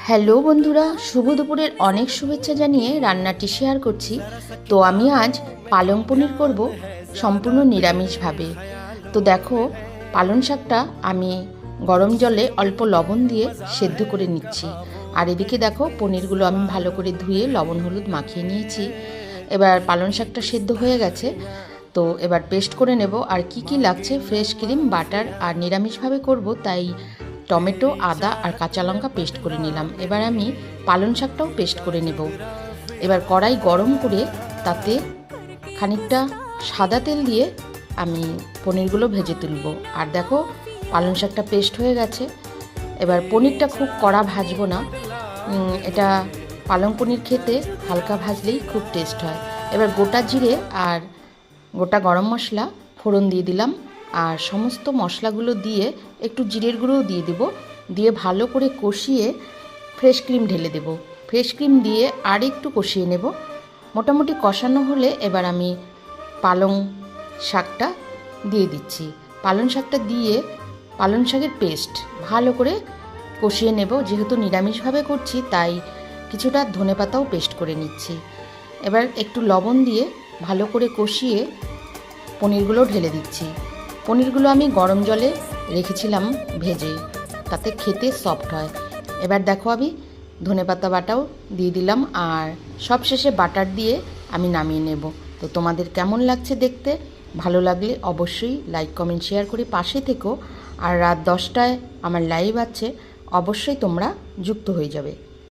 Hello বন্ধুরা, শুভ দুপুরের অনেক শুভেচ্ছা জানিয়ে রান্নাটি শেয়ার করছি। তো আমি আজ পালং পনির করব সম্পূর্ণ নিরামিষভাবে। তো দেখো, পালং শাকটা আমি গরম জলে অল্প লবণ দিয়ে সেদ্ধ করে নিচ্ছি। আর এদিকে দেখো, পনিরগুলো আমি ভালো করে ধুয়ে লবণ হলুদ মাখিয়ে নিয়েছি। এবার পালং শাকটা সেদ্ধ হয়ে গেছে, তো এবার পেস্ট করে নেব। আর কি কি লাগছে, ফ্রেশ ক্রিম, বাটার, আর নিরামিষভাবে করব তাই টমেটো, আদা আর কাঁচা লঙ্কা পেস্ট করে নিলাম। এবার আমি পালং শাকটাও পেস্ট করে নেব। এবার কড়াই গরম করে তাতে খানিকটা সাদা তেল দিয়ে আমি পনিরগুলো ভেজে তুলব। আর দেখো, পালং শাকটা পেস্ট হয়ে গেছে। এবার পনিরটা খুব কড়া ভাজবো না, এটা পালং পনির খেতে হালকা ভাজলেই খুব টেস্ট হয়। এবার গোটা জিরে আর গোটা গরম মশলা ফোড়ন দিয়ে দিলাম। আর সমস্ত মশলাগুলো দিয়ে একটু জিরের গুঁড়োও দিয়ে দেব, দিয়ে ভালো করে কষিয়ে ফ্রেশ ক্রিম ঢেলে দেব। ফ্রেশ ক্রিম দিয়ে আর একটু কষিয়ে নেব। মোটামুটি কষানো হলে এবার আমি পালং শাকটা দিয়ে দিচ্ছি। পালং শাকটা দিয়ে পালং শাকের পেস্ট ভালো করে কষিয়ে নেব। যেহেতু নিরামিষভাবে করছি তাই কিছুটা ধনেপাতাও পেস্ট করে নিচ্ছি। এবার একটু লবণ দিয়ে ভালো করে কষিয়ে পনিরগুলো ঢেলে দিচ্ছি। পনিরগুলো আমি গরম জলে রেখেছিলাম ভেজে, তাতে খেতে সফট হয়। এবার দেখো, আমি ধনেপাতা বাটাও দিয়ে দিলাম। আর সব শেষে বাটার দিয়ে আমি নামিয়ে নেব। তো তোমাদের কেমন লাগছে দেখতে? ভালো লাগলে অবশ্যই লাইক কমেন্ট শেয়ার করে পাশে থেকো। আর রাত 10টায় আমার লাইভ আছে, অবশ্যই তোমরা যুক্ত হয়ে যাবে।